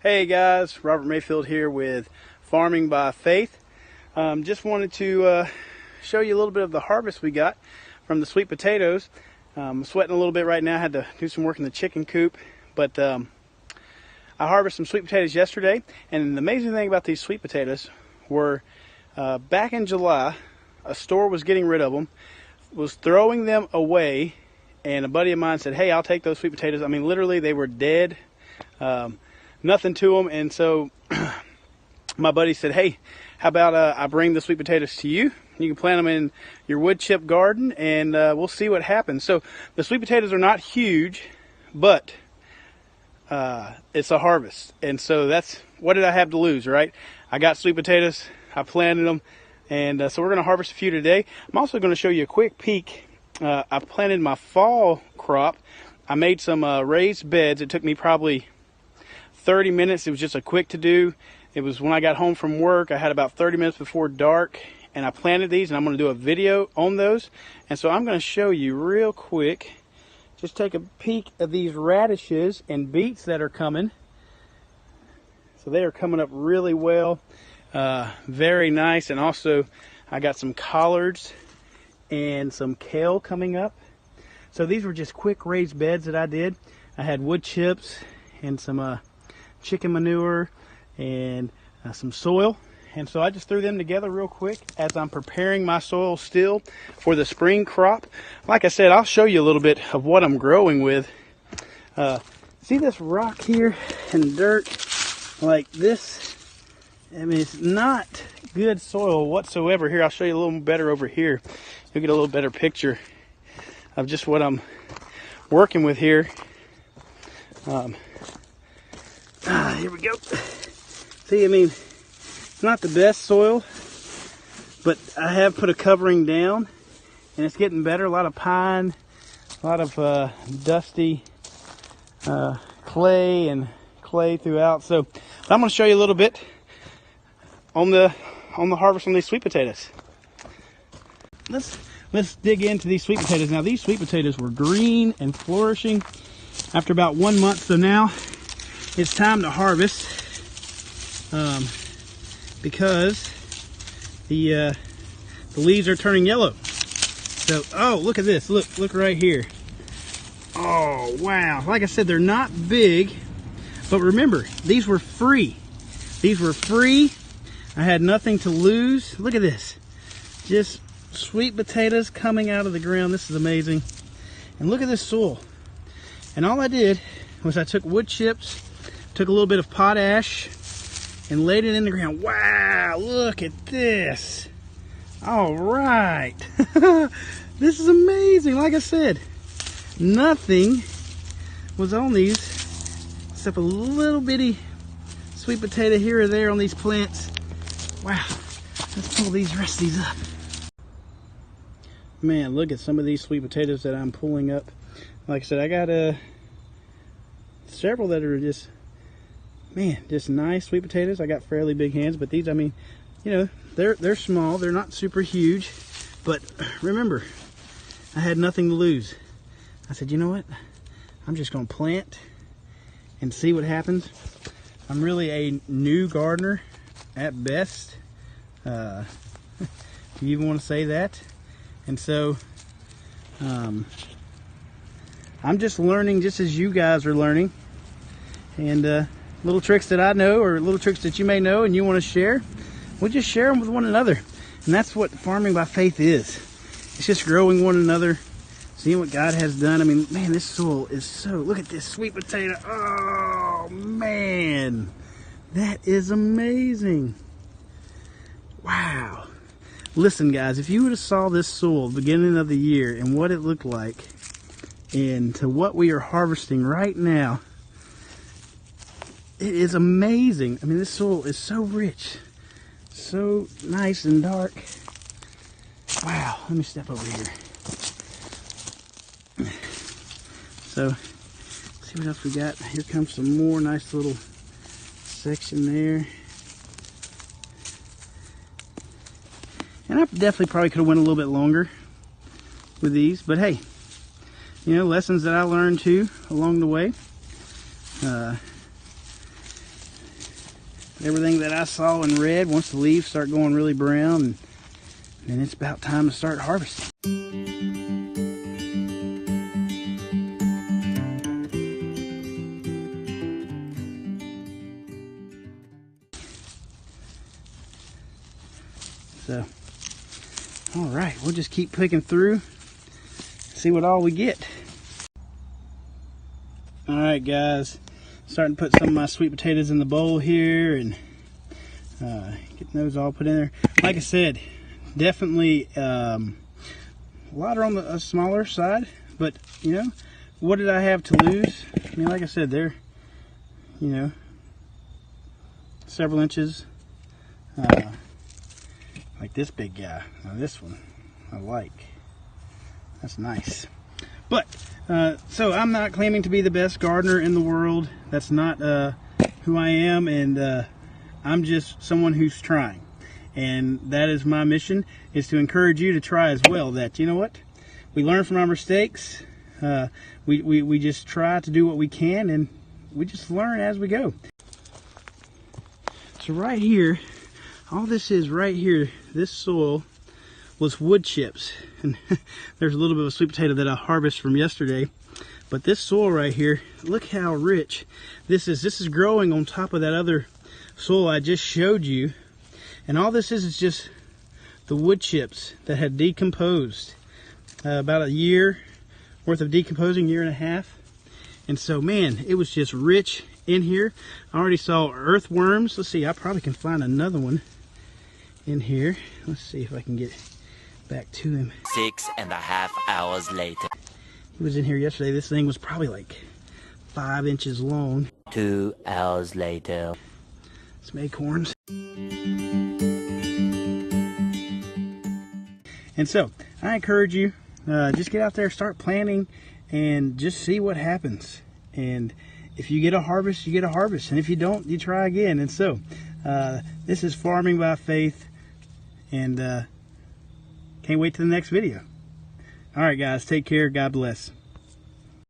Hey guys, Robert Mayfield here with Farming by Faith. Just wanted to show you a little bit of the harvest we got from the sweet potatoes. I'm sweating a little bit right now. I had to do some work in the chicken coop, but I harvested some sweet potatoes yesterday, and the amazing thing about these sweet potatoes were back in July, a store was getting rid of them, was throwing them away, and a buddy of mine said, hey, I'll take those sweet potatoes. I mean, literally they were dead. Nothing to them, and so my buddy said, hey, how about I bring the sweet potatoes to you? You can plant them in your wood chip garden, and we'll see what happens. So the sweet potatoes are not huge, but it's a harvest, and so that's, what did I have to lose, right? I got sweet potatoes, I planted them, and so we're going to harvest a few today. I'm also going to show you a quick peek. I planted my fall crop. I made some raised beds. It took me probably 30 minutes. It was just a quick to do. It was when I got home from work. I had about 30 minutes before dark, and I planted these, and I'm going to do a video on those. And so I'm going to show you real quick. Just take a peek at these radishes and beets that are coming. So they are coming up really well. Very nice. And also I got some collards and some kale coming up. So these were just quick raised beds that I did. I had wood chips and some chicken manure and some soil, and so I just threw them together real quick as I'm preparing my soil still for the spring crop. Like I said, I'll show you a little bit of what I'm growing with. See this rock here and dirt like this? I mean, it's not good soil whatsoever. Here, I'll show you a little better over here. You'll get a little better picture of just what I'm working with here. Here we go. See, I mean, it's not the best soil, but I have put a covering down, and it's getting better. A lot of pine, a lot of dusty clay and clay throughout. So I'm going to show you a little bit on the harvest on these sweet potatoes. Let's dig into these sweet potatoes. Now, these sweet potatoes were green and flourishing after about 1 month, so now it's time to harvest because the leaves are turning yellow. So, oh, look at this. Look right here. Oh, wow. Like I said, they're not big, but remember, these were free. These were free. I had nothing to lose. Look at this. Just sweet potatoes coming out of the ground. This is amazing. And look at this soil. And all I did was I took wood chips, took a little bit of potash, and laid it in the ground. Wow, look at this. All right. This is amazing. Like I said, nothing was on these except a little bitty sweet potato here or there on these plants. Wow, let's pull these rest of these up. Man, look at some of these sweet potatoes that I'm pulling up. Like I said, I got several that are just, man, just nice sweet potatoes. I got fairly big hands, but these, I mean, you know, they're small. They're not super huge, but remember, I had nothing to lose. I said, you know what? I'm just going to plant and see what happens. I'm really a new gardener at best, if you even want to say that. And so I'm just learning just as you guys are learning. And little tricks that I know, or little tricks that you may know and you want to share, we'll just share them with one another. And that's what farming by faith is. It's just growing one another, seeing what God has done. I mean, man, this soil is so, look at this sweet potato. Oh, man. That is amazing. Wow. Listen, guys, if you would have saw this soil beginning of the year and what it looked like, and to what we are harvesting right now, it is amazing. I mean, this soil is so rich, so nice and dark. Wow, let me step over here. So, let's see what else we got. Here comes some more nice little section there. And I definitely probably could have went a little bit longer with these, but hey, you know, lessons that I learned too along the way. everything that I saw in red. Once the leaves start going really brown, then it's about time to start harvesting. So, all right, we'll just keep picking through, see what all we get. All right, guys, starting to put some of my sweet potatoes in the bowl here and getting those all put in there. Like I said, definitely a lot are on the smaller side, but you know, what did I have to lose? I mean, like I said, they're, you know, several inches. Like this big guy. Now this one I like. That's nice. But so I'm not claiming to be the best gardener in the world. That's not who I am, and I'm just someone who's trying. And that is my mission, is to encourage you to try as well. That, you know what, we learn from our mistakes. We just try to do what we can, and we just learn as we go. So right here, all this is right here, this soil was wood chips. And there's a little bit of sweet potato that I harvested from yesterday. But this soil right here, look how rich this is. This is growing on top of that other soil I just showed you. And all this is just the wood chips that had decomposed. About a year worth of decomposing, year and a half. And so, man, it was just rich in here. I already saw earthworms. Let's see, I probably can find another one in here. Let's see if I can get back to him. 6.5 hours later. He was in here yesterday. This thing was probably like 5 inches long. 2 hours later. Some acorns. And so, I encourage you, just get out there, start planting, and just see what happens. And if you get a harvest, you get a harvest. And if you don't, you try again. And so, this is Farming by Faith. And can't wait to the next video. All right, guys, take care. God bless.